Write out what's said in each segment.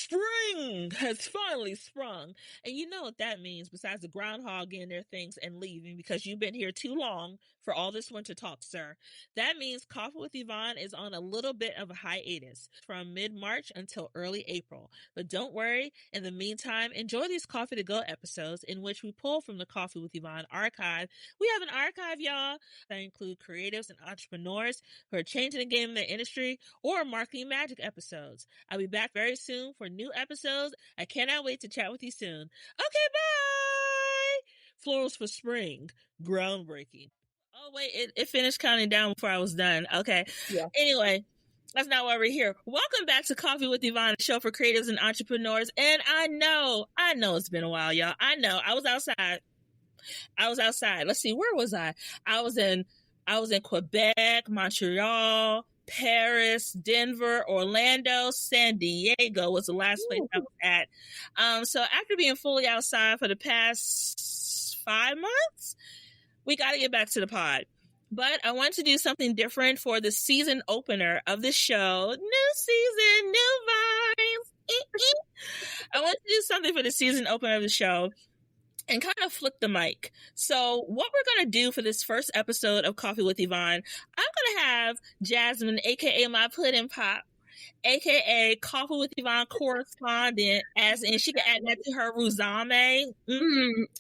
Spring has finally sprung. And you know what that means, besides the groundhog getting their things and leaving because you've been here too long for all this winter talk, sir. That means Coffee with Yvonne is on a little bit of a hiatus from mid-March until early April. But don't worry, in the meantime, enjoy these Coffee to Go episodes in which we pull from the Coffee with Yvonne archive. We have an archive, y'all, that include creatives and entrepreneurs who are changing the game in their industry or marketing magic episodes. I'll be back very soon for new episodes. I cannot wait to chat with you soon. Okay, bye! Florals for spring. Groundbreaking. Oh, wait, it finished counting down before I was done. Okay. Yeah. Anyway, that's not why we're here. Welcome back to Coffee with Yvonne, a show for creatives and entrepreneurs. And I know it's been a while, y'all. I know. I was outside. Let's see, where was I? I was in Quebec, Montreal, Paris, Denver, Orlando, San Diego was the last place I was at. So after being fully outside for the past 5 months, we got to get back to the pod. But I want to do something different for the season opener of the show. New season, new vibes. I want to do something for the season opener of the show and kind of flip the mic. So what we're going to do for this first episode of Coffee with Yvonne, I'm going to have Jasmine, a.k.a. my pudding pop, a.k.a. Coffee with Yvonne correspondent, as in she can add that to her resume.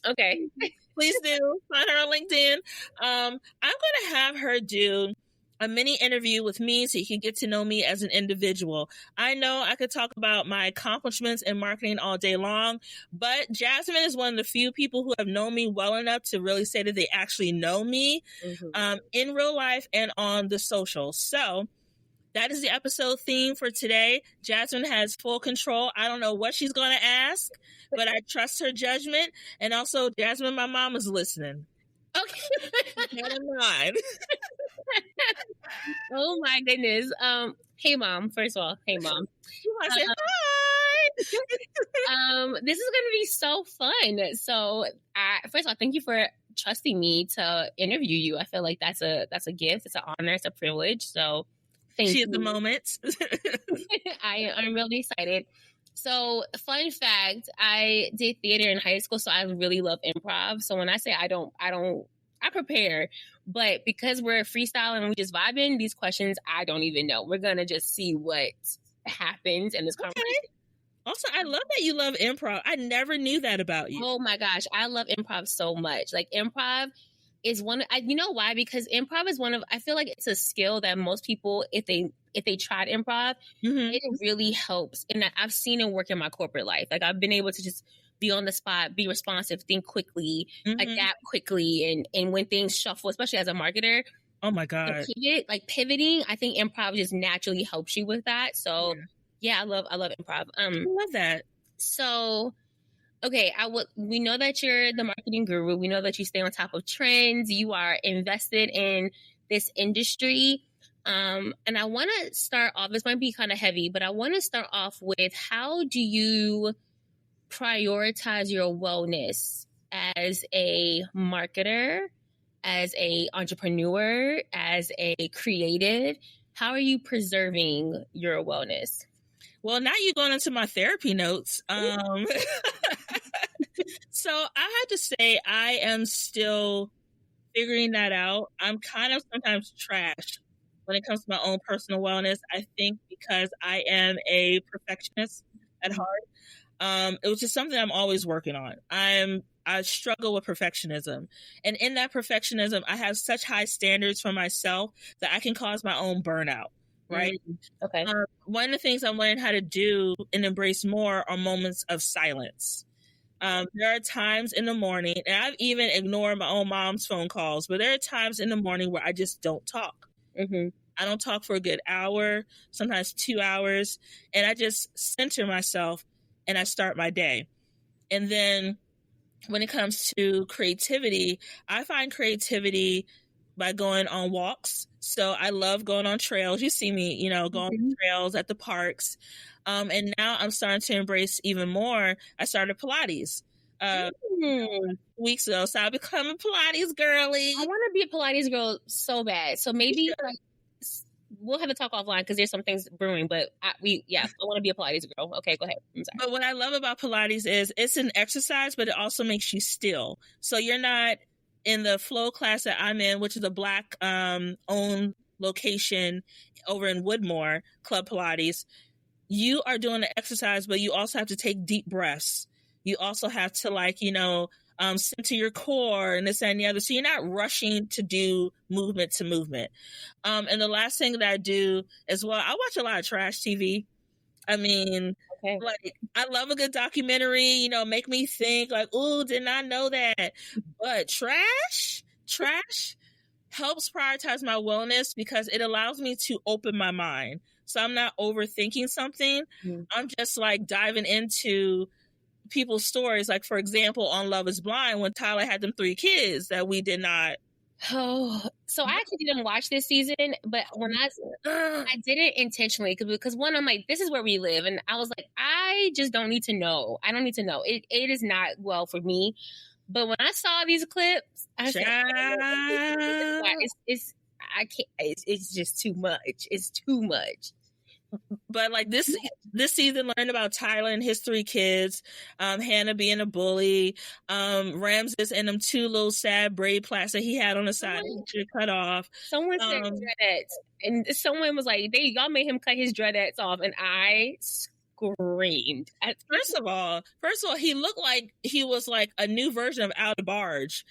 Okay. Please do. Find her on LinkedIn. I'm going to have her do a mini interview with me so you can get to know me as an individual. I know I could talk about my accomplishments in marketing all day long, but Jasmine is one of the few people who have known me well enough to really say that they actually know me in real life and on the socials. So that is the episode theme for today. Jasmine has full control. I don't know what she's going to ask, but I trust her judgment. And also, Jasmine, my mom is listening. Okay. Keep that in mind. Oh my goodness. Hey mom. First of all, hey mom. You want to say hi? This is gonna be so fun. So, first of all, thank you for trusting me to interview you. I feel like that's a gift. It's an honor. It's a privilege. So, thank you. She is the moment. I'm really excited. So, fun fact, I did theater in high school, so I really love improv. So when I say I prepare, but because we're freestyling and we just vibing, these questions, I don't even know. We're going to just see what happens in this conversation. Also, I love that you love improv. I never knew that about you. Oh my gosh. I love improv so much. Like improv is you know why? Because improv is I feel like it's a skill that most people, if they tried improv, it really helps. And I've seen it work in my corporate life. Like I've been able to just be on the spot, be responsive, think quickly, adapt quickly. And when things shuffle, especially as a marketer, oh my God, pivoting, I think improv just naturally helps you with that. So yeah, I love improv. I love that. So, okay, we know that you're the marketing guru. We know that you stay on top of trends. You are invested in this industry. And I want to start off, this might be kind of heavy, but I want to start off with, how do you prioritize your wellness as a marketer, as a entrepreneur, as a creative? How are you preserving your wellness? Well, now you're going into my therapy notes. So I have to say I am still figuring that out. I'm kind of sometimes trash when it comes to my own personal wellness. I think because I am a perfectionist at heart. It was just something I'm always working on. I struggle with perfectionism. And in that perfectionism, I have such high standards for myself that I can cause my own burnout. Right? Okay. One of the things I'm learning how to do and embrace more are moments of silence. There are times in the morning, and I've even ignored my own mom's phone calls, but there are times in the morning where I just don't talk. I don't talk for a good hour, sometimes 2 hours, and I just center myself and I start my day. And then when it comes to creativity, I find creativity by going on walks. So I love going on trails. You see me, going on trails at the parks. And now I'm starting to embrace even more. I started Pilates weeks ago. So I'll become a Pilates girly. I want to be a Pilates girl so bad. So maybe we'll have to talk offline because there's some things brewing. But I want to be a Pilates girl. Okay, go ahead. I'm sorry. But what I love about Pilates is it's an exercise, but it also makes you still. So you're not in the flow class that I'm in, which is a Black owned location over in Woodmore, Club Pilates. You are doing the exercise, but you also have to take deep breaths. You also have to center your core and this and the other. So you're not rushing to do movement to movement. And the last thing that I do as well, I watch a lot of trash TV. I mean, I love a good documentary, make me think like, ooh, did not know that. But trash helps prioritize my wellness because it allows me to open my mind. So I'm not overthinking something. I'm just diving into people's stories. Like, for example, on Love is Blind, when Tyler had them 3 kids that we did not. Oh, so I actually didn't watch this season, but when I did it intentionally because one, I'm like, this is where we live. And I was like, I just don't need to know. I don't need to know. It is not well for me. But when I saw these clips, I said, it's just too much. It's too much. But this season learned about Tyler and his 3 kids, Hannah being a bully, Ramses and them 2 little sad braid plaits that he had on the side he should cut off. Someone said dreadettes, and someone was like, y'all made him cut his dreadettes off, and I screamed. First of all, he looked like he was a new version of Out of Barge,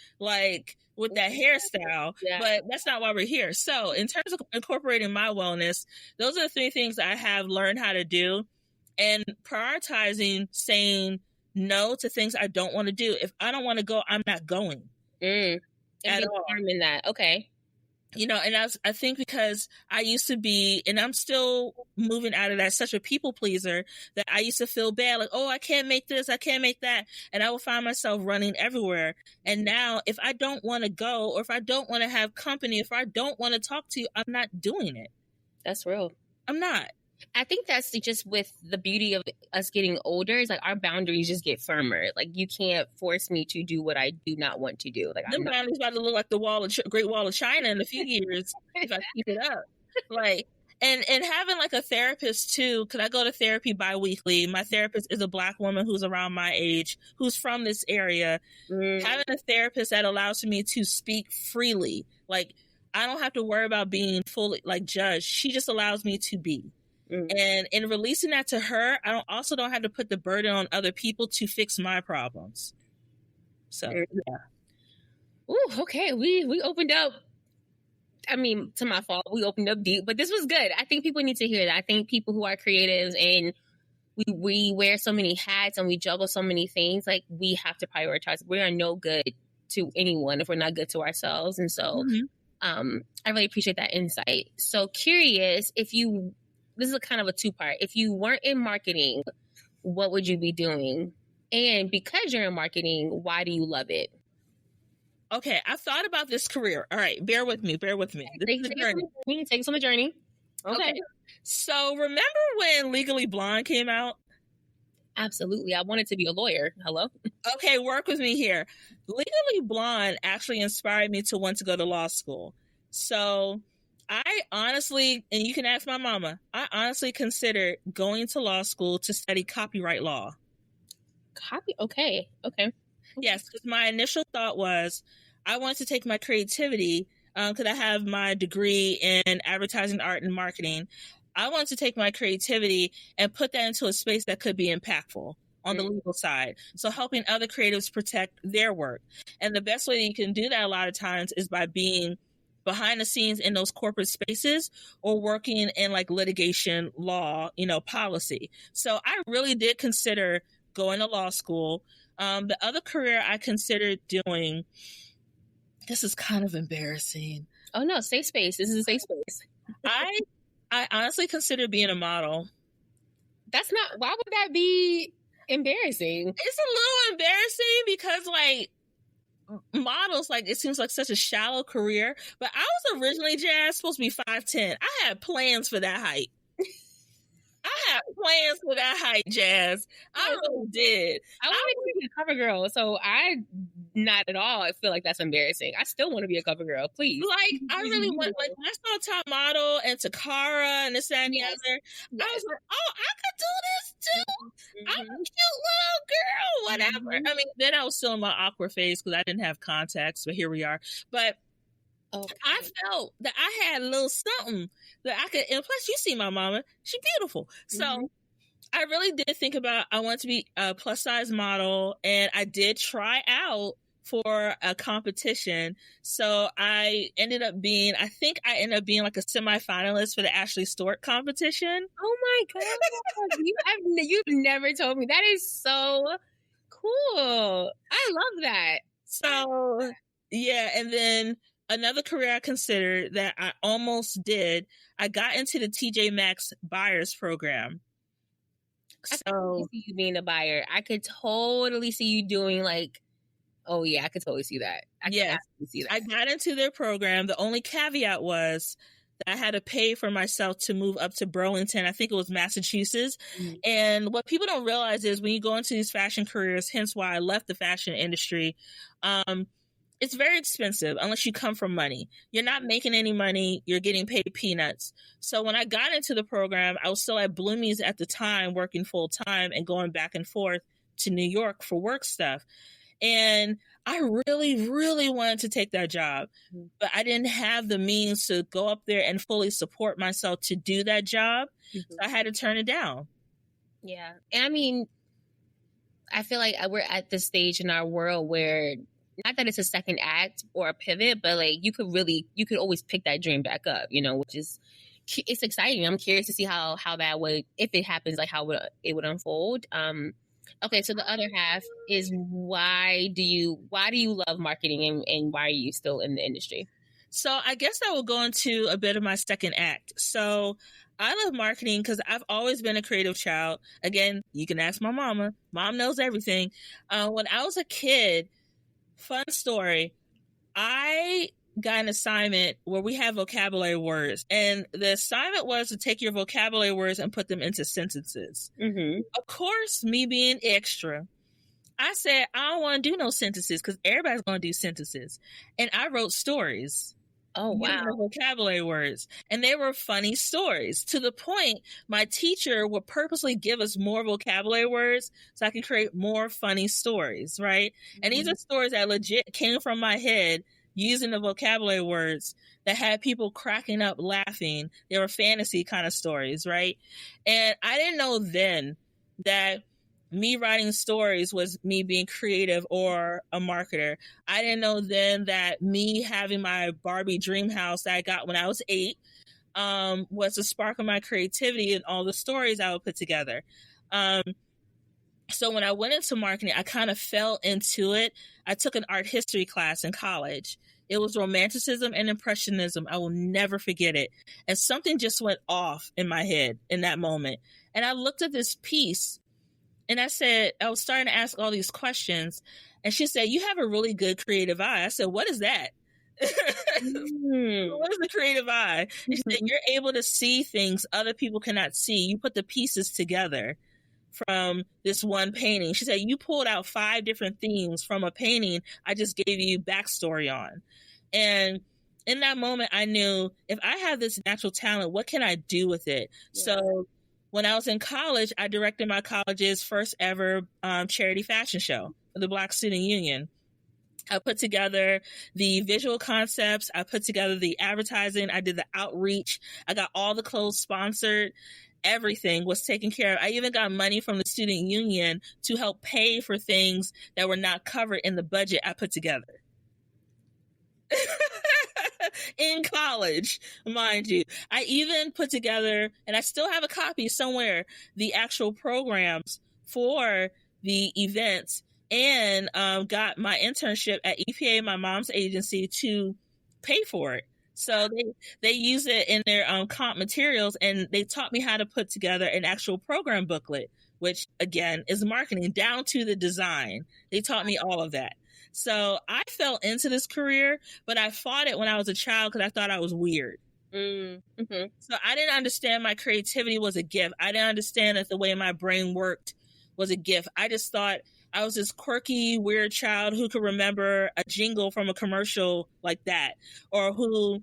with that hairstyle, but that's not why we're here. So in terms of incorporating my wellness, those are the 3 things I have learned how to do, and prioritizing saying no to things I don't want to do. If I don't want to go, I'm not going at all. In that. Okay. And I think because I used to be, and I'm still moving out of that, such a people pleaser that I used to feel bad. Like, oh, I can't make this, I can't make that. And I would find myself running everywhere. And now if I don't want to go, or if I don't want to have company, if I don't want to talk to you, I'm not doing it. That's real. I'm not. I think that's just with the beauty of us getting older is our boundaries just get firmer. You can't force me to do what I do not want to do. Them boundaries about to look like the Great Wall of China in a few years if I keep it up. And having a therapist too, because I go to therapy bi-weekly. My therapist is a Black woman who's around my age, who's from this area. Having a therapist that allows me to speak freely. I don't have to worry about being fully judged. She just allows me to be. And in releasing that to her, I don't have to put the burden on other people to fix my problems. So, yeah. Ooh, okay. We opened up. I mean, to my fault, we opened up deep, but this was good. I think people need to hear that. I think people who are creatives and we wear so many hats and we juggle so many things, we have to prioritize. We are no good to anyone if we're not good to ourselves. And so I really appreciate that insight. So curious, this is kind of a 2-part. If you weren't in marketing, what would you be doing? And because you're in marketing, why do you love it? Okay, I thought about this career. All right, bear with me. This is a journey. Take us on the journey. Okay. So remember when Legally Blonde came out? Absolutely. I wanted to be a lawyer. Hello? Okay, work with me here. Legally Blonde actually inspired me to want to go to law school. So I honestly, and you can ask my mama, I honestly considered going to law school to study copyright law. Okay. Yes, because my initial thought was I wanted to take my creativity, because I have my degree in advertising, art, and marketing. I wanted to take my creativity and put that into a space that could be impactful on the legal side. So helping other creatives protect their work. And the best way that you can do that a lot of times is by being behind the scenes in those corporate spaces or working in litigation law, policy. So I really did consider going to law school. The other career I considered doing, this is kind of embarrassing. Oh no, safe space. This is a safe space. I honestly considered being a model. That's not, why would that be embarrassing? It's a little embarrassing because models, it seems like such a shallow career, but I was originally supposed to be 5'10". I had plans for that height. I had plans for that height, Jazz. I really did. I wanted to be a cover girl, so I not at all. I feel like that's embarrassing. I still want to be a cover girl, please. Like, I really want, like, when I saw Top Model and Takara and this, that, and the other, I was like, oh, I could do this too. I'm a cute little girl, whatever. I mean, then I was still in my awkward phase because I didn't have contacts, but here we are. But I felt that I had a little something that I could, and plus, you see my mama, she's beautiful. So I really did think about, I want to be a plus size model, and I did try out for a competition. So I ended up being like a semifinalist for the Ashley Stewart competition. Oh my God. You've never told me. That is so cool. I love that. So yeah. And then another career I considered that I almost did, I got into the TJ Maxx buyers program. I could totally see you being a buyer. I could totally see you doing like, oh yeah, I could totally see that. I got into their program. The only caveat was that I had to pay for myself to move up to Burlington. I think it was Massachusetts. And what people don't realize is when you go into these fashion careers, hence why I left the fashion industry, it's very expensive unless you come from money. You're not making any money. You're getting paid peanuts. So when I got into the program, I was still at Bloomie's at the time, working full time and going back and forth to New York for work stuff. And I really, really wanted to take that job, but I didn't have the means to go up there and fully support myself to do that job. So I had to turn it down. Yeah. And I mean, I feel like we're at this stage in our world where, not that it's a second act or a pivot, but like you could always pick that dream back up, which is, it's exciting. I'm curious to see how that would, if it happens, like how it would unfold. Okay, so the other half is why do you love marketing and why are you still in the industry? So I guess I will go into a bit of my second act. So I love marketing because I've always been a creative child. Again, you can ask my mama. Mom knows everything. When I was a kid, fun story, I got an assignment where we have vocabulary words, and the assignment was to take your vocabulary words and put them into sentences. Of course, me being extra, I said, I don't want to do no sentences because everybody's going to do sentences. And I wrote stories. Oh, wow. Vocabulary words. And they were funny stories to the point my teacher would purposely give us more vocabulary words so I can create more funny stories, right? And these are stories that legit came from my head using the vocabulary words that had people cracking up laughing. They were fantasy kind of stories, right? And I didn't know then that me writing stories was me being creative or a marketer. I didn't know then that me having my Barbie dream house that I got when I was 8 was a spark of my creativity and all the stories I would put together. So when I went into marketing, I kind of fell into it. I took an art history class in college. It was Romanticism and Impressionism. I will never forget it. And something just went off in my head in that moment. And I looked at this piece and I said, I was starting to ask all these questions. And she said, you have a really good creative eye. I said, what is that? What is the creative eye? She said, you're able to see things other people cannot see. You put the pieces together from this one painting. She said, you pulled out 5 different themes from a painting I just gave you backstory on. And in that moment, I knew if I have this natural talent, what can I do with it? Yeah. So when I was in college, I directed my college's first ever charity fashion show for the Black Student Union. I put together the visual concepts. I put together the advertising. I did the outreach. I got all the clothes sponsored. Everything was taken care of. I even got money from the student union to help pay for things that were not covered in the budget I put together. In college, mind you. I even put together, and I still have a copy somewhere, the actual programs for the events, and got my internship at EPA, my mom's agency, to pay for it. So they use it in their comp materials, and they taught me how to put together an actual program booklet, which, again, is marketing down to the design. They taught me all of that. So I fell into this career, but I fought it when I was a child because I thought I was weird. Mm-hmm. So I didn't understand my creativity was a gift. I didn't understand that the way my brain worked was a gift. I just thought I was this quirky, weird child who could remember a jingle from a commercial like that, or who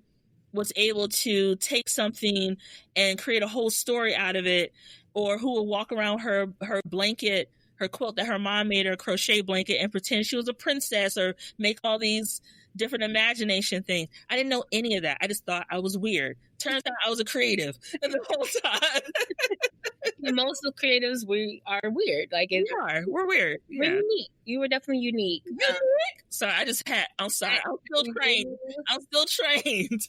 was able to take something and create a whole story out of it, or who would walk around her blanket, her quilt that her mom made her, a crochet blanket, and pretend she was a princess, or make all these different imagination things. I didn't know any of that. I just thought I was weird. Turns out I was a creative the whole time. Most of creatives, we are weird. Like we're weird. We're unique. You were definitely unique. So I'm sorry. I'm still trained.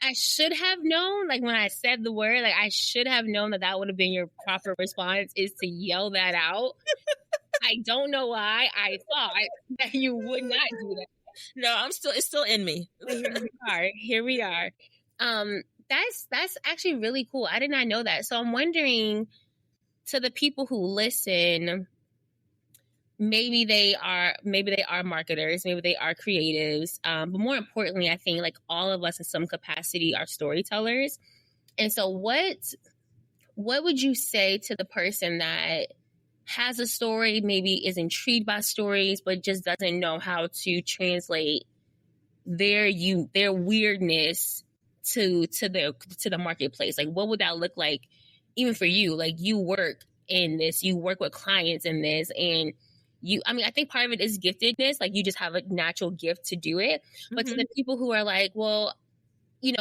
I should have known, like when I said the word, like I should have known that would have been your proper response, is to yell that out. I don't know why I thought that you would not do that. No, it's still in me. Here we are. That's actually really cool. I did not know that. So I'm wondering, to the people who listen, maybe they are marketers, maybe they are creatives, but more importantly, I think like all of us in some capacity are storytellers. And so what would you say to the person that has a story, maybe is intrigued by stories, but just doesn't know how to translate their weirdness to the marketplace? Like, what would that look like, even for you? Like, you work in this, you work with clients in this, and I think part of it is giftedness. Like, you just have a natural gift to do it. But to the people who are like, well,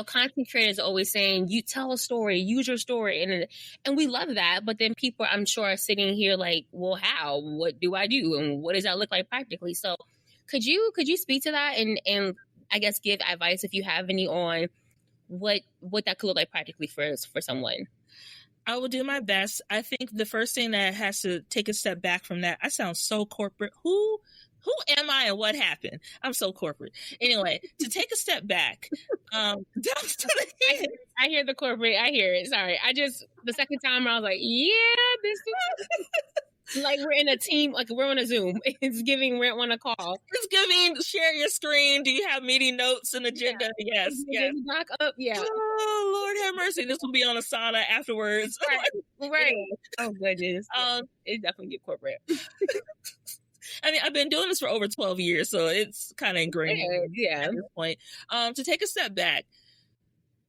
content creators are always saying, you tell a story, use your story. And we love that. But then people, I'm sure, are sitting here like, well, how? What do I do? And what does that look like practically? So could you speak to that and I guess give advice, if you have any, on what that could look like practically for someone? I will do my best. I think the first thing that has to take a step back from that, I sound so corporate. Who am I and what happened? I'm so corporate. Anyway, to take a step back. I hear the corporate. I hear it. Sorry. The second time I was like, yeah, this is like we're in a team, like we're on a Zoom. It's giving we're on a call. It's giving share your screen. Do you have meeting notes and agenda? Yeah. Yes. Back up. Yeah. Oh, Lord have mercy. This will be on Asana afterwards. Right. Oh, goodness. It definitely get corporate. I mean, I've been doing this for over 12 years, so it's kind of ingrained at this point. To take a step back,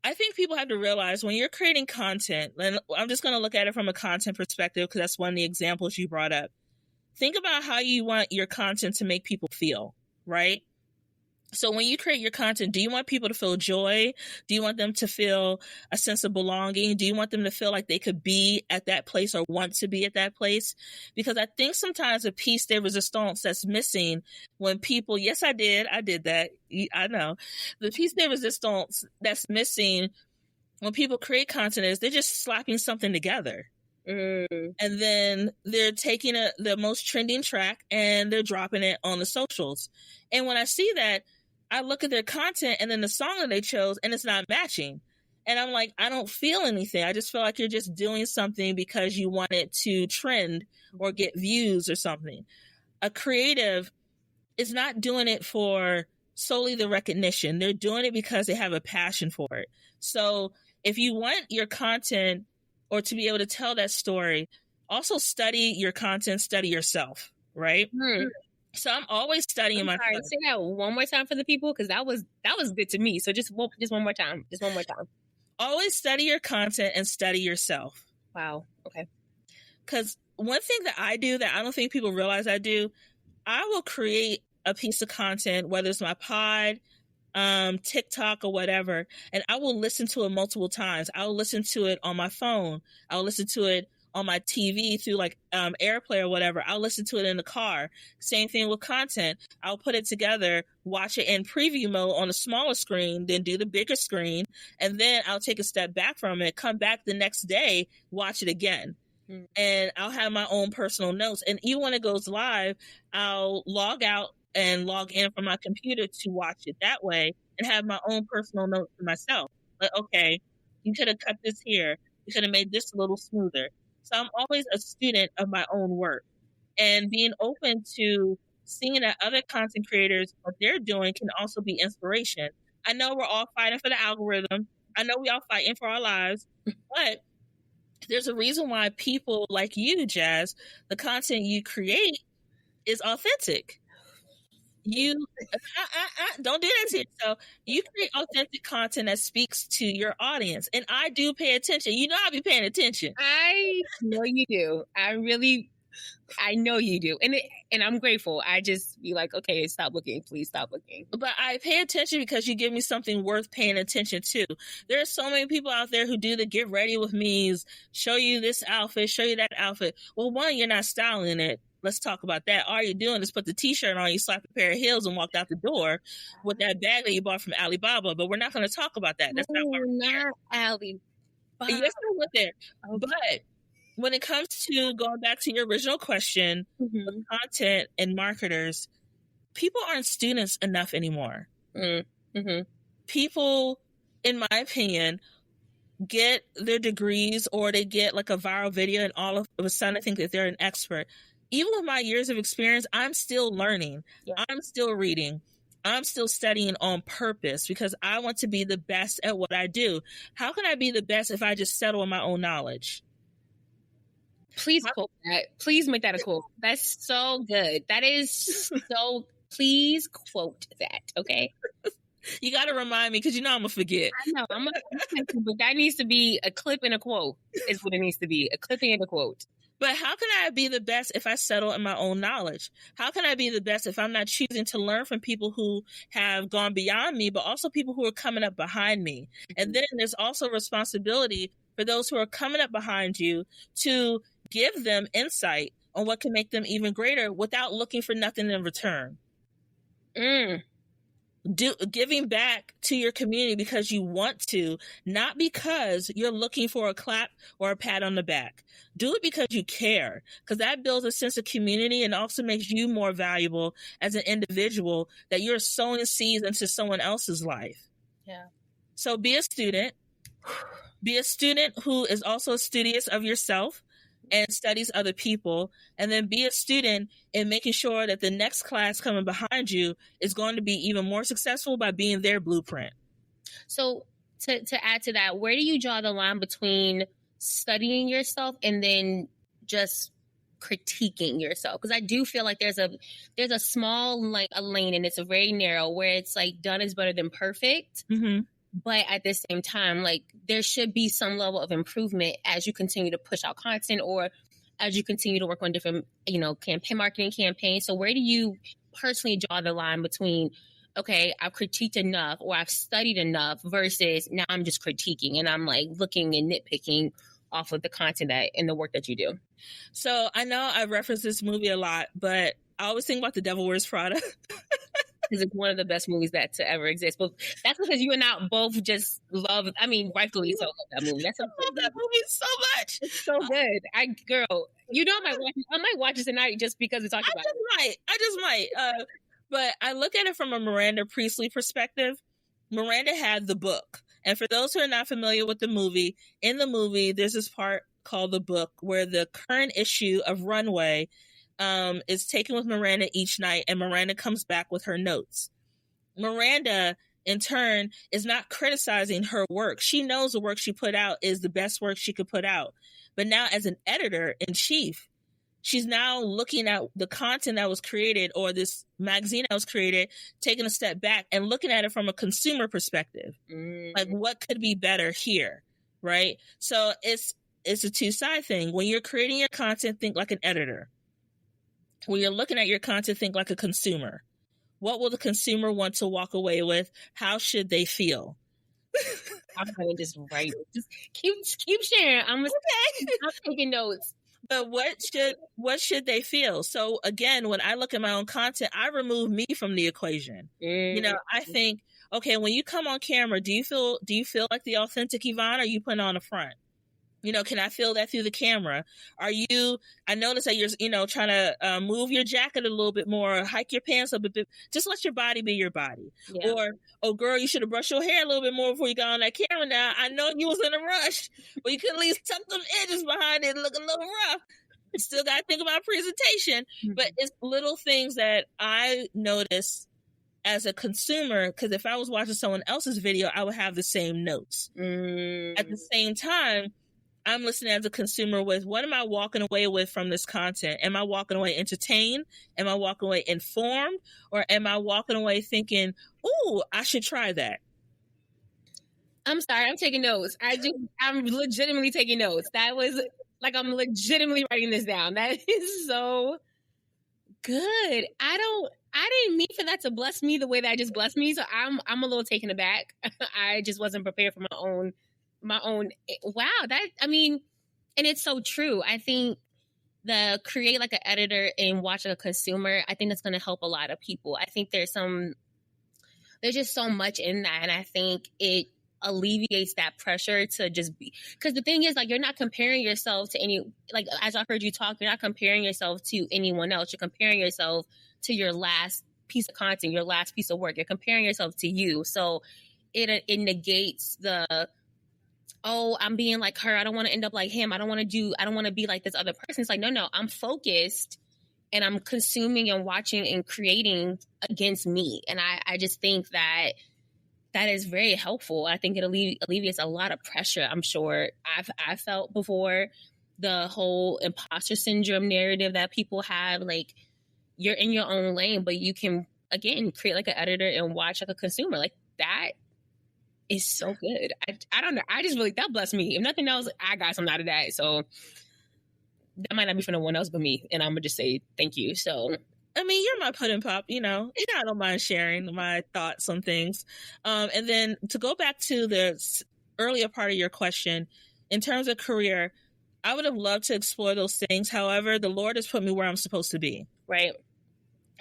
I think people have to realize when you're creating content, and I'm just going to look at it from a content perspective because that's one of the examples you brought up. Think about how you want your content to make people feel, right? So when you create your content, do you want people to feel joy? Do you want them to feel a sense of belonging? Do you want them to feel like they could be at that place or want to be at that place? Because I think sometimes a piece de resistance that's missing when people, yes, I did that. I know. The piece de resistance that's missing when people create content is they're just slapping something together. And then they're taking the most trending track and they're dropping it on the socials. And when I see that, I look at their content and then the song that they chose and it's not matching. And I'm like, I don't feel anything. I just feel like you're just doing something because you want it to trend or get views or something. A creative is not doing it for solely the recognition. They're doing it because they have a passion for it. So if you want your content or to be able to tell that story, also study your content, study yourself, right? So I'm always studying myself. Say that one more time for the people, because that was good to me. So just one more time. Just one more time. Always study your content and study yourself. Wow. Okay. Because one thing that I do that I don't think people realize I do, I will create a piece of content, whether it's my pod, TikTok or whatever, and I will listen to it multiple times. I'll listen to it on my phone. I'll listen to it on my TV through like AirPlay or whatever. I'll listen to it in the car. Same thing with content. I'll put it together, watch it in preview mode on a smaller screen, then do the bigger screen, and then I'll take a step back from it, come back the next day, watch it again. And I'll have my own personal notes. And even when it goes live, I'll log out and log in from my computer to watch it that way and have my own personal notes for myself. Like, okay, you could have cut this here. You could have made this a little smoother. So I'm always a student of my own work, and being open to seeing that other content creators, what they're doing, can also be inspiration. I know we're all fighting for the algorithm. I know we all fighting for our lives, but there's a reason why people like you, Jazz, the content you create is authentic. You don't do that to yourself. You create authentic content that speaks to your audience, and I do pay attention. You know, I be paying attention. I know you do. I know you do, and I'm grateful. I just be like, okay, stop looking, please stop looking. But I pay attention because you give me something worth paying attention to. There are so many people out there who do the get ready with me's, show you this outfit, show you that outfit. Well, one, you're not styling it. Let's talk about that. All you're doing is put the t-shirt on, you slap a pair of heels and walked out the door with that bag that you bought from Alibaba. But we're not going to talk about that. That's not why we're there. Alibaba. Yes, I went there. Okay. But when it comes to going back to your original question, content and marketers, people aren't students enough anymore. People, in my opinion, get their degrees or they get like a viral video and all of a sudden think that they're an expert. Even with my years of experience, I'm still learning. Yeah. I'm still reading. I'm still studying on purpose because I want to be the best at what I do. How can I be the best if I just settle on my own knowledge? Please quote that. Please make that a quote. That's so good. That is so, please quote that, okay? You got to remind me because you know I'm going to forget. I know. But that needs to be a clip and a quote is what it needs to be. A clipping and a quote. But how can I be the best if I settle in my own knowledge? How can I be the best if I'm not choosing to learn from people who have gone beyond me, but also people who are coming up behind me? And then there's also responsibility for those who are coming up behind you to give them insight on what can make them even greater without looking for nothing in return. Giving back to your community because you want to, not because you're looking for a clap or a pat on the back. Do it because you care, because that builds a sense of community and also makes you more valuable as an individual, that you're sowing seeds into someone else's life. Yeah. So be a student. Be a student who is also studious of yourself and studies other people, and then be a student in making sure that the next class coming behind you is going to be even more successful by being their blueprint. So to add to that, where do you draw the line between studying yourself and then just critiquing yourself? Because I do feel like there's a small like a lane, and it's a very narrow, where it's like done is better than perfect. But at the same time, like there should be some level of improvement as you continue to push out content or as you continue to work on different, marketing campaigns. So where do you personally draw the line between, okay, I've critiqued enough or I've studied enough versus now I'm just critiquing and I'm like looking and nitpicking off of the content and the work that you do? So I know I reference this movie a lot, but I always think about The Devil Wears Prada. Because it's one of the best movies to ever exist. But that's because you and I both just love, rightfully so, love that movie. I love that movie so much. It's so good. Girl, I might watch it tonight just because we talked about it. I just might. But I look at it from a Miranda Priestley perspective. Miranda had the book. And for those who are not familiar with the movie, in the movie, there's this part called The Book where the current issue of Runway is taken with Miranda each night, and Miranda comes back with her notes. Miranda, in turn, is not criticizing her work. She knows the work she put out is the best work she could put out. But now as an editor-in-chief, she's now looking at the content that was created or this magazine that was created, taking a step back and looking at it from a consumer perspective. Like, what could be better here, right? So it's a two-side thing. When you're creating your content, think like an editor. When you're looking at your content, think like a consumer. What will the consumer want to walk away with? How should they feel? I'm going to just write. Just keep sharing. I'm taking notes. But what should they feel? So again, when I look at my own content, I remove me from the equation. I think, okay, when you come on camera, do you feel like the authentic Yvonne, or are you putting on a front? Can I feel that through the camera? I notice that you're, trying to move your jacket a little bit more, hike your pants a bit. Just let your body be your body. Yeah. Or, oh, girl, you should have brushed your hair a little bit more before you got on that camera now. I know you was in a rush, but you could at least tuck them edges behind it and look a little rough. You still got to think about presentation. But it's little things that I notice as a consumer, because if I was watching someone else's video, I would have the same notes. At the same time, I'm listening as a consumer with, what am I walking away with from this content? Am I walking away entertained? Am I walking away informed? Or am I walking away thinking, ooh, I should try that? I'm sorry, I'm taking notes. I'm legitimately taking notes. That was like, I'm legitimately writing this down. That is so good. I didn't mean for that to bless me the way that it just blessed me. So I'm a little taken aback. I just wasn't prepared for my own. Wow. And it's so true. I think the create like an editor and watch like a consumer, I think that's going to help a lot of people. I think there's just so much in that. And I think it alleviates that pressure to just be, because the thing is, like, you're not comparing yourself to any, like, as I heard you talk, you're not comparing yourself to anyone else. You're comparing yourself to your last piece of content, your last piece of work. You're comparing yourself to you. So it negates the, oh, I'm being like her, I don't want to end up like him, I don't want to be like this other person. It's like, no, I'm focused and I'm consuming and watching and creating against me. And I just think that is very helpful. I think it alleviates a lot of pressure. I'm sure I felt before, the whole imposter syndrome narrative that people have, like, you're in your own lane, but you can, again, create like an editor and watch like a consumer. Like, that is so good. I don't know. I just really, that blessed me. If nothing else, I got something out of that. So that might not be for no one else but me. And I'm going to just say thank you. So, I mean, you're my pudding pop, you know. I don't mind sharing my thoughts on things. And then to go back to the earlier part of your question, in terms of career, I would have loved to explore those things. However, the Lord has put me where I'm supposed to be. Right.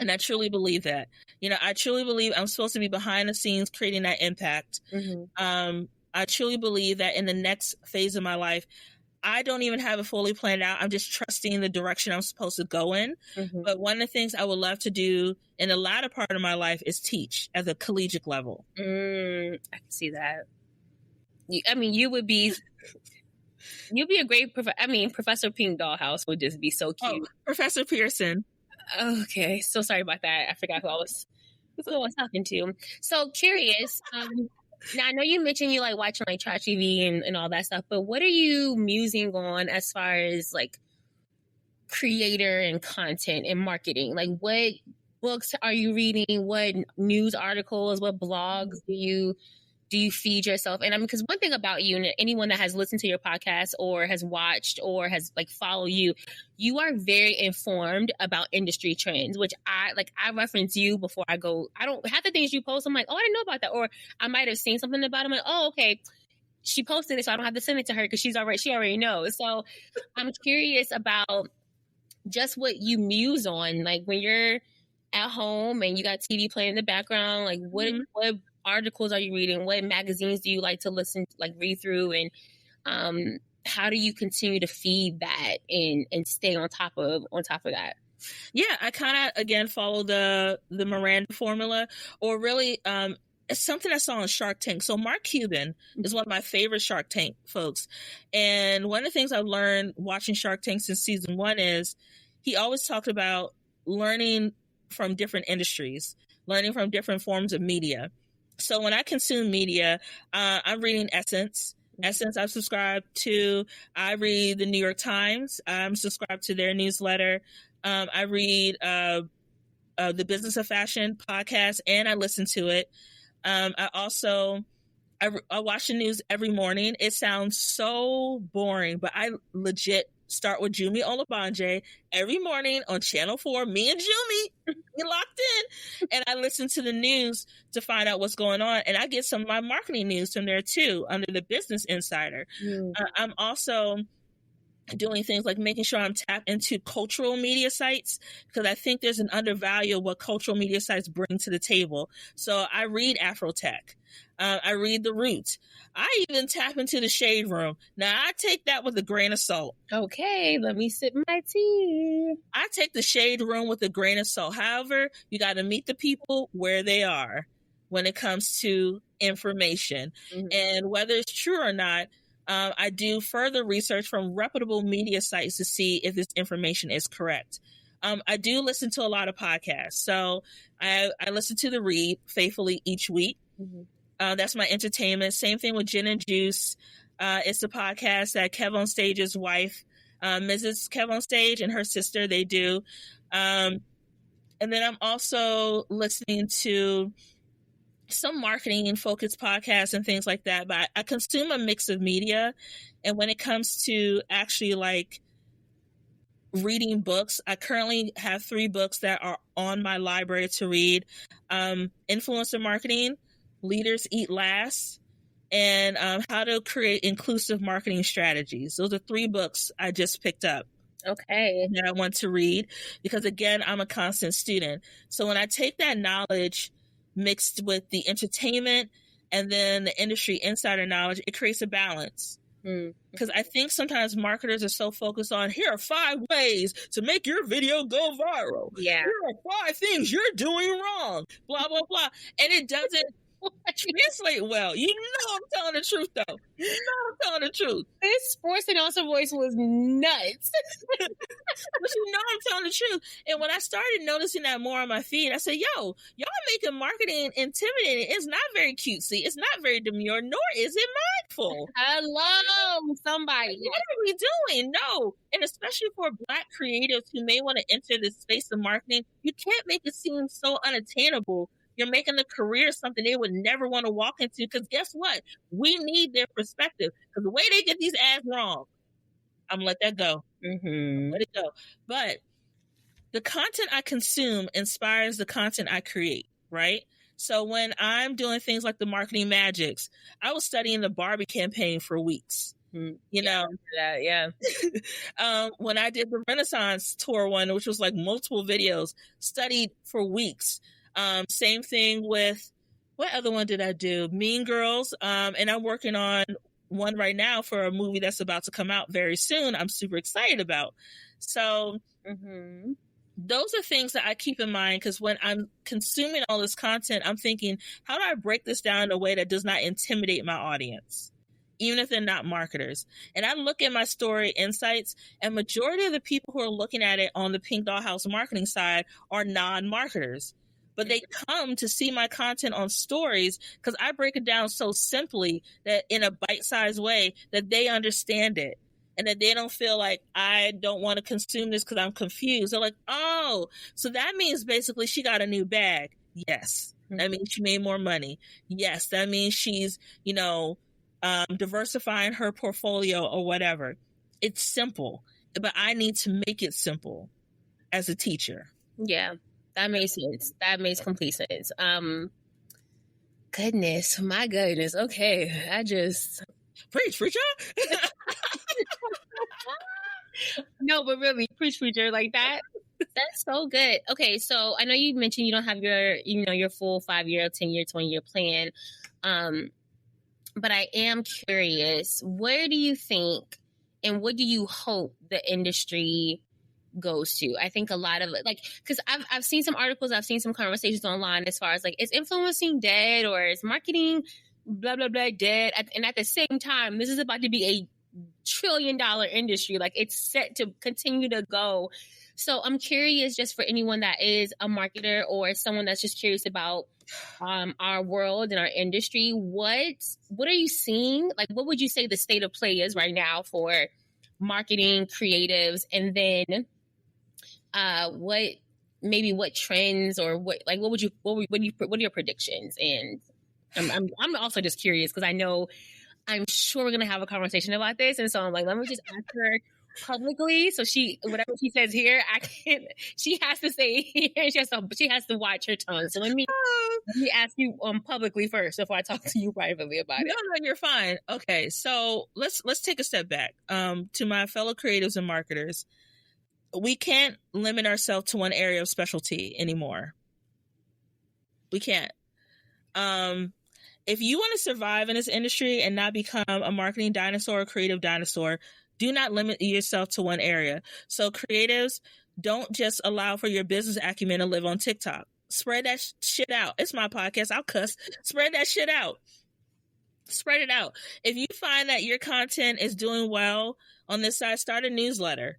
And I truly believe that. You know, I truly believe I'm supposed to be behind the scenes creating that impact. Mm-hmm. I truly believe that in the next phase of my life, I don't even have it fully planned out. I'm just trusting the direction I'm supposed to go in. Mm-hmm. But one of the things I would love to do in the latter part of my life is teach at the collegiate level. I can see that. You'd be a great Professor Pink Dollhouse would just be so cute. Oh, Professor Pearson. Okay, so sorry about that. I forgot who I was talking to. So curious. Now I know you mentioned you like watching like trash TV and all that stuff, but what are you musing on as far as like creator and content and marketing? Like, what books are you reading? What news articles? What blogs do you feed yourself? And because one thing about you, and anyone that has listened to your podcast or has watched or has like followed you, you are very informed about industry trends, which I reference you before I go. I don't have the things you post. I'm like, oh, I didn't know about that. Or I might have seen something about it. I'm like, oh, okay, she posted it, so I don't have to send it to her because she already knows. So I'm curious about just what you muse on, like when you're at home and you got TV playing in the background, like what articles are you reading? What magazines do you like to read through? And how do you continue to feed that and stay on top of that? Yeah, I kind of, again, follow the Miranda formula, or really, it's something I saw on Shark Tank. So Mark Cuban is one of my favorite Shark Tank folks. And one of the things I've learned watching Shark Tank since season 1 is he always talked about learning from different industries, learning from different forms of media. So when I consume media, I'm reading Essence. I've subscribed to. I read the New York Times. I'm subscribed to their newsletter. I read the Business of Fashion podcast, and I listen to it. I watch the news every morning. It sounds so boring, but I legit start with Jumi Olabanje every morning on Channel 4. Me and Jumi, we locked in, and I listen to the news to find out what's going on. And I get some of my marketing news from there too, under the Business Insider. I'm also doing things like making sure I'm tapped into cultural media sites, because I think there's an undervalue of what cultural media sites bring to the table. So I read Afrotech. I read The Root. I even tap into the Shade Room. Now, I take that with a grain of salt. Okay, let me sip my tea. I take the Shade Room with a grain of salt. However, you got to meet the people where they are when it comes to information. Mm-hmm. And whether it's true or not, I do further research from reputable media sites to see if this information is correct. I do listen to a lot of podcasts. So I listen to The Read faithfully each week. Mm-hmm. That's my entertainment. Same thing with Gin and Juice. It's a podcast that Kev on Stage's wife, Mrs. Kev on Stage, and her sister, they do. And then I'm also listening to some marketing and focused podcasts and things like that. But I consume a mix of media. And when it comes to actually like reading books, I currently have 3 books that are on my library to read. Influencer Marketing, Leaders Eat Last, and How to Create Inclusive Marketing Strategies. Those are 3 books I just picked up. Okay. That I want to read because, again, I'm a constant student. So when I take that knowledge mixed with the entertainment and then the industry insider knowledge, it creates a balance. Because I think sometimes marketers are so focused on, here are 5 ways to make your video go viral. Yeah. Here are 5 things you're doing wrong. Blah, blah, blah. And it doesn't translate well. You know I'm telling the truth, though. You know I'm telling the truth. This Sports Announcer voice was nuts. But you know I'm telling the truth. And when I started noticing that more on my feed, I said, yo, y'all making marketing intimidating. It's not very cutesy. It's not very demure, nor is it mindful. Hello, somebody. What are we doing? No. And especially for Black creatives who may want to enter this space of marketing, you can't make it seem so unattainable. You're making the career something they would never want to walk into because guess what? We need their perspective because the way they get these ads wrong, I'm going to let that go. Mm-hmm. Let it go. But the content I consume inspires the content I create, right? So when I'm doing things like the marketing magics, I was studying the Barbie campaign for weeks. You know, yeah. When I did the Renaissance tour one, which was like multiple videos, studied for weeks. Same thing with, what other one did I do? Mean Girls. And I'm working on one right now for a movie that's about to come out very soon. I'm super excited about. So those are things that I keep in mind because when I'm consuming all this content, I'm thinking, how do I break this down in a way that does not intimidate my audience? Even if they're not marketers. And I look at my story insights, and majority of the people who are looking at it on the Pink Dollhouse marketing side are non-marketers. But they come to see my content on stories because I break it down so simply that in a bite-sized way that they understand it and that they don't feel like I don't want to consume this because I'm confused. They're like, oh, so that means basically she got a new bag. Yes. That means she made more money. Yes. That means she's, diversifying her portfolio or whatever. It's simple, but I need to make it simple as a teacher. Yeah. That makes sense. That makes complete sense. Goodness, my goodness. Okay, I just preacher. No, but really, preacher like that. That's so good. Okay, so I know you mentioned you don't have your full 5-year, 10-year, 20-year plan. But I am curious, where do you think and what do you hope the industry goes to? I think a lot of it, because I've seen some articles, I've seen some conversations online as far as is influencing dead or is marketing blah blah blah dead? And at the same time, this is about to be a $1 trillion industry. It's set to continue to go. So I'm curious, just for anyone that is a marketer or someone that's just curious about our world and our industry, what are you seeing? What would you say the state of play is right now for marketing creatives, and then what trends or what are your predictions? And I'm also just curious because I'm sure we're gonna have a conversation about this, and so I'm let me just ask her publicly, so whatever she says here, she has to say here, she has to watch her tongue. So let me ask you publicly first before I talk to you privately about it. No, you're fine. Okay, so let's take a step back. To my fellow creatives and marketers, we can't limit ourselves to one area of specialty anymore. We can't. If you want to survive in this industry and not become a marketing dinosaur or creative dinosaur, do not limit yourself to one area. So creatives, don't just allow for your business acumen to live on TikTok. Spread that shit out. It's my podcast. I'll cuss. Spread that shit out. Spread it out. If you find that your content is doing well on this side, start a newsletter.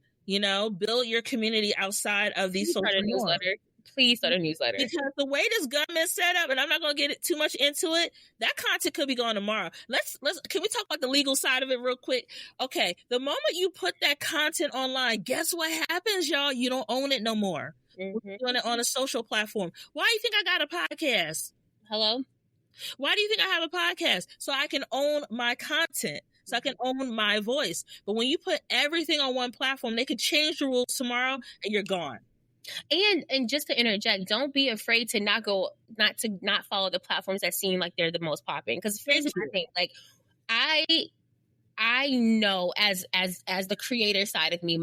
build your community outside of these social Start a norms. newsletter. Please start a newsletter. Because the way this government's set up, and I'm not going to get too much into it, that content could be gone tomorrow. Can we talk about the legal side of it real quick? Okay, the moment you put that content online, guess what happens, y'all? You don't own it no more. We're doing it on a social platform. Why do you think I got a podcast? Hello? Why do you think I have a podcast? So I can own my content. So I can own my voice. But when you put everything on one platform, they could change the rules tomorrow and you're gone. And just to interject, don't be afraid to not follow the platforms that seem like they're the most popping. Because here's my thing, like I know as the creator side of me,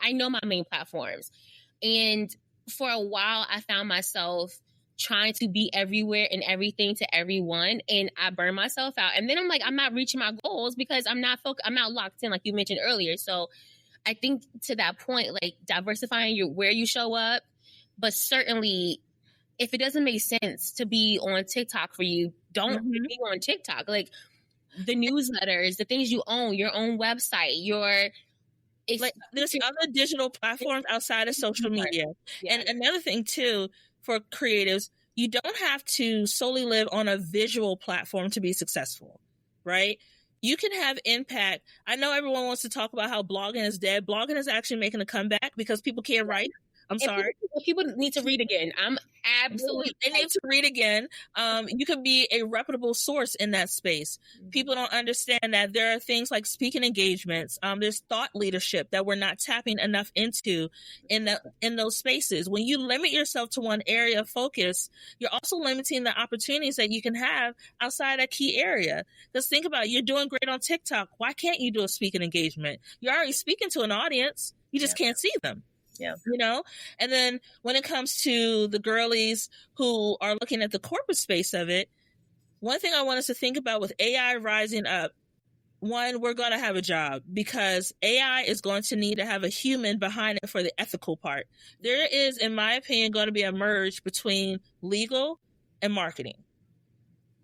I know my main platforms, and for a while I found myself trying to be everywhere and everything to everyone, and I burned myself out. And then I'm like, I'm not reaching my goals because I'm not locked in, like you mentioned earlier. So I think to that point, like diversifying where you show up, but certainly if it doesn't make sense to be on TikTok for you, don't be on TikTok. Like the newsletters, the things you own, your own website, there's other digital platforms outside of social media. Yeah. And another thing too, for creatives, you don't have to solely live on a visual platform to be successful, right? You can have impact. I know everyone wants to talk about how blogging is dead. Blogging is actually making a comeback because people can't write. I'm sorry. People need to read again. I'm absolutely. They need to read again. You could be a reputable source in that space. People don't understand that there are things like speaking engagements. There's thought leadership that we're not tapping enough into in those spaces. When you limit yourself to one area of focus, you're also limiting the opportunities that you can have outside that key area. Just think about it. You're doing great on TikTok. Why can't you do a speaking engagement? You're already speaking to an audience. You just can't see them. Yeah. And then when it comes to the girlies who are looking at the corporate space of it, one thing I want us to think about with AI rising up, one, we're going to have a job because AI is going to need to have a human behind it for the ethical part. There is, in my opinion, going to be a merge between legal and marketing.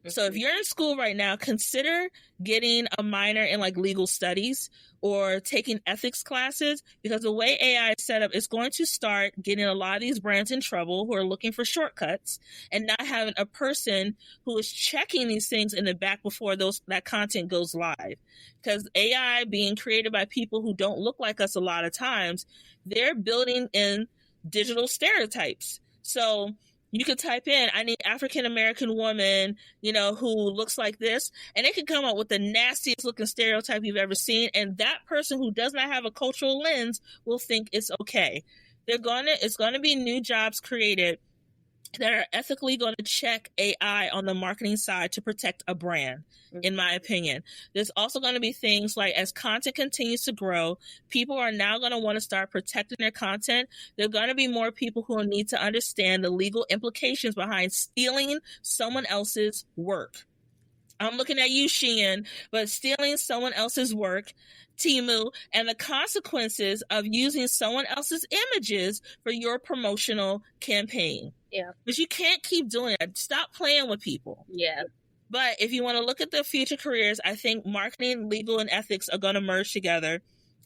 So if you're in school right now, consider getting a minor in like legal studies or taking ethics classes, because the way AI is set up, it's going to start getting a lot of these brands in trouble who are looking for shortcuts and not having a person who is checking these things in the back before that content goes live. Because AI being created by people who don't look like us a lot of times, they're building in digital stereotypes. So you could type in, I need African-American woman, who looks like this, and it could come up with the nastiest looking stereotype you've ever seen. And that person who does not have a cultural lens will think it's okay. It's going to be new jobs created that are ethically going to check AI on the marketing side to protect a brand, in my opinion. There's also going to be things like, as content continues to grow, people are now going to want to start protecting their content. There are going to be more people who will need to understand the legal implications behind stealing someone else's work. I'm looking at you, Shein, but stealing someone else's work, Temu, and the consequences of using someone else's images for your promotional campaign. Yeah. Because you can't keep doing it. Stop playing with people. Yeah. But if you want to look at the future careers, I think marketing, legal, and ethics are going to merge together.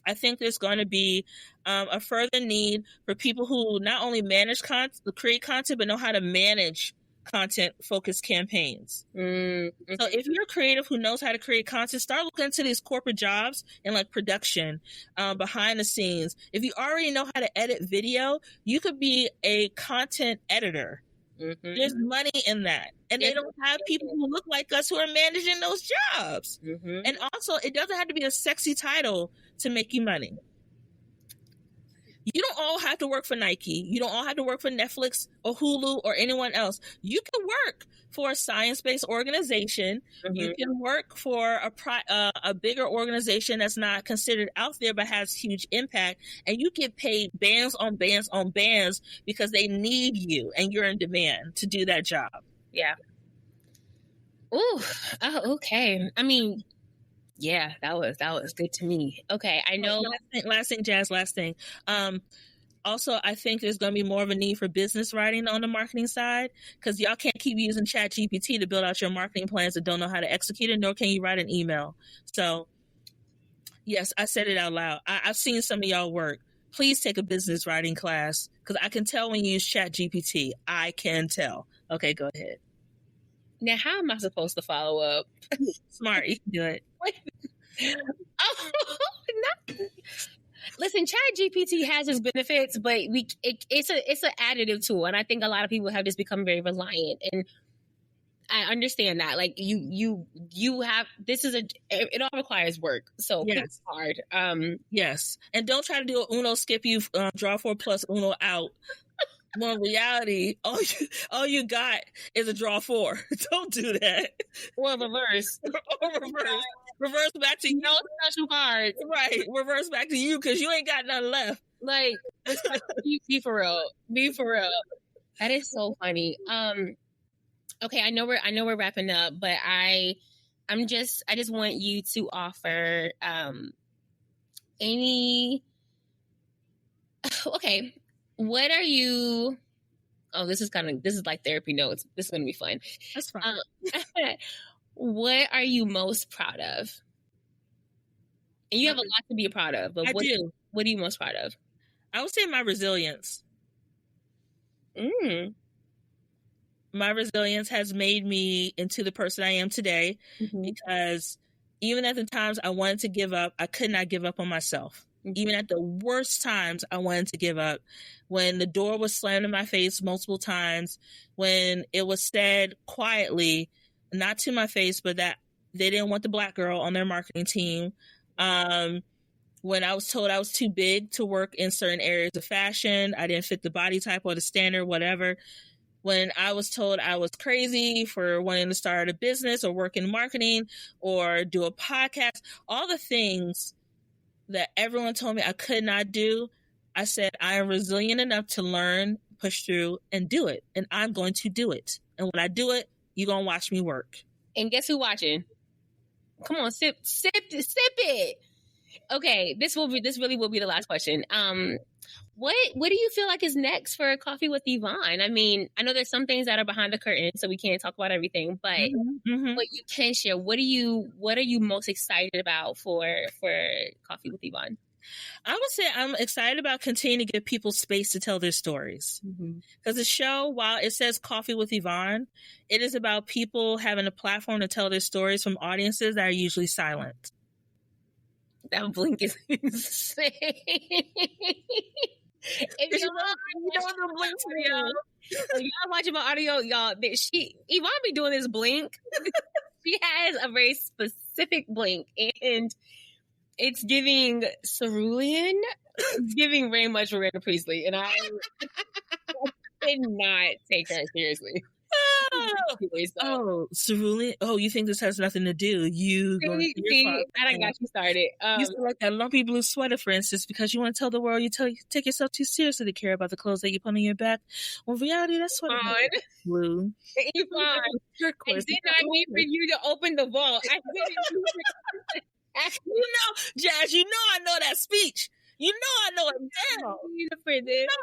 I think there's going to be a further need for people who not only create content, but know how to manage content-focused campaigns. Mm-hmm. So if you're a creative who knows how to create content, start looking into these corporate jobs and like production, behind the scenes. If you already know how to edit video, you could be a content editor. Mm-hmm. There's money in that. And they don't have people who look like us who are managing those jobs. Mm-hmm. And also, it doesn't have to be a sexy title to make you money. You don't all have to work for Nike. You don't all have to work for Netflix or Hulu or anyone else. You can work for a science-based organization. Mm-hmm. You can work for a bigger organization that's not considered out there but has huge impact. And you get paid bands on bands on bands because they need you and you're in demand to do that job. Yeah. Ooh. Oh, okay. I mean, yeah, that was good to me. Okay, I know. Last thing, Jazz. Also, I think there's going to be more of a need for business writing on the marketing side, because y'all can't keep using ChatGPT to build out your marketing plans and don't know how to execute it, nor can you write an email. So, yes, I said it out loud. I've seen some of y'all work. please take a business writing class, because I can tell when you use ChatGPT. I can tell. Okay, go ahead. Now, how am I supposed to follow up? Smart, you can do it. Oh, listen, ChatGPT has its benefits, but it's an additive tool, and I think a lot of people have just become very reliant. And I understand that. Like you have, it all requires work, so Yes. it's hard. Yes, and don't try to do a Uno skip. You draw 4 plus Uno out. When in reality, all you got is a draw 4. Don't do that. Or reverse. Reverse back to you. No special cards. Right. Reverse back to you, because you ain't got nothing left. Like, be for real. Be for real. That is so funny. Okay, I know we're wrapping up, but I just want you to offer any. Okay, what are you? Oh, this is like therapy notes. This is gonna be fun. That's fine. What are you most proud of? And you have a lot to be proud of, but what are you most proud of? I would say my resilience. My resilience has made me into the person I am today, because even at the times I wanted to give up, I could not give up on myself. Even at the worst times, I wanted to give up. When the door was slammed in my face multiple times, when it was said quietly, not to my face, but that they didn't want the Black girl on their marketing team. When I was told I was too big to work in certain areas of fashion, I didn't fit the body type or the standard, whatever. When I was told I was crazy for wanting to start a business or work in marketing or do a podcast, all the things that everyone told me I could not do, I said, I am resilient enough to learn, push through, and do it. And I'm going to do it. And when I do it, you're going to watch me work. And guess who's watching? Come on, sip it. Okay, this really will be the last question. What do you feel like is next for Coffee with Yvonne? I mean, I know there's some things that are behind the curtain, so we can't talk about everything, but what you can share, what are you most excited about for Coffee with Yvonne? I would say I'm excited about continuing to give people space to tell their stories. Because the show, while it says Coffee with Yvonne, it is about people having a platform to tell their stories from audiences that are usually silent. That blink is insane. If y'all watching my audio, y'all, Yvonne be doing this blink. She has a very specific blink, and it's giving cerulean. It's giving very much Miranda Priestley, and I did not take her seriously. Cerulean. Oh, you think this has nothing to do? I done got you started. You feel like that lumpy blue sweater, for instance, because you want to tell the world you take yourself too seriously to care about the clothes that you put on your back. Well, in reality, that's what it's blue. Yvonne, I did not need for you to open the vault. Jazz, I know that speech. I know it down.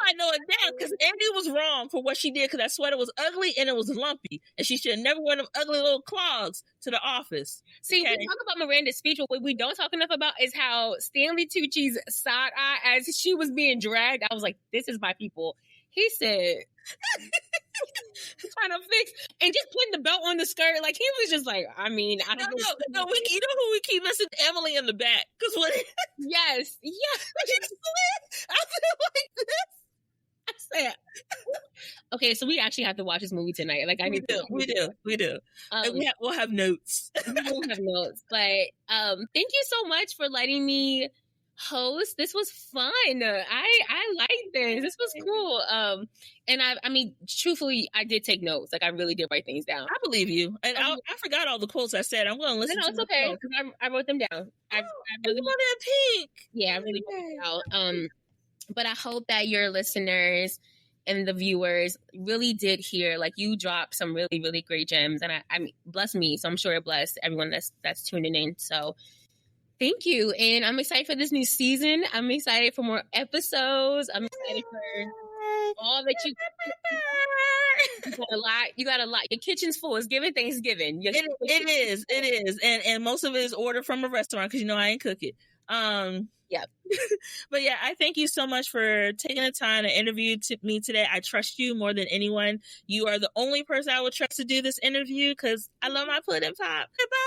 I know it down, because Andy was wrong for what she did, because that sweater was ugly and it was lumpy, and she should have never worn them ugly little clogs to the office. See, we talk about Miranda's speech, but what we don't talk enough about is how Stanley Tucci's side eye as she was being dragged. I was like, this is my people. He said, trying to fix and just putting the belt on the skirt. Like, he was just like, I mean, I don't know. No, you know who we keep missing? Emily in the back. Because what? Yes. She slid. I feel like this. I said, okay, so we actually have to watch this movie tonight. Like, we do. We'll have notes. We'll have notes. But thank you so much for letting me host. This was fun. I like this. This was cool. And I mean, truthfully, I did take notes. Like, I really did write things down. I believe you. And I forgot all the quotes I said. I'm going to listen to them. No, it's okay, because I wrote them down. I really want it pink. Yeah, I really wrote it out. But I hope that your listeners and the viewers really did hear, like, you dropped some really, really great gems. And I mean, bless me. So I'm sure it blessed everyone that's tuning in. So thank you. And I'm excited for this new season. I'm excited for more episodes. I'm excited for all that you got a lot. Your kitchen's full. It's giving Thanksgiving. It is. And most of it is ordered from a restaurant, because I ain't cook it. Yep. But yeah, I thank you so much for taking the time to interview me today. I trust you more than anyone. You are the only person I would trust to do this interview because I love my pudding pop. Goodbye.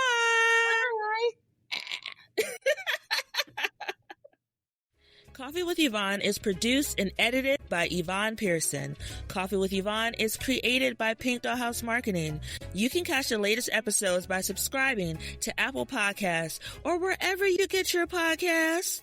Coffee with Yvonne is produced and edited by Yvonne Pearson. Coffee with Yvonne is created by Pink Dollhouse Marketing. You can catch the latest episodes by subscribing to Apple Podcasts or wherever you get your podcasts.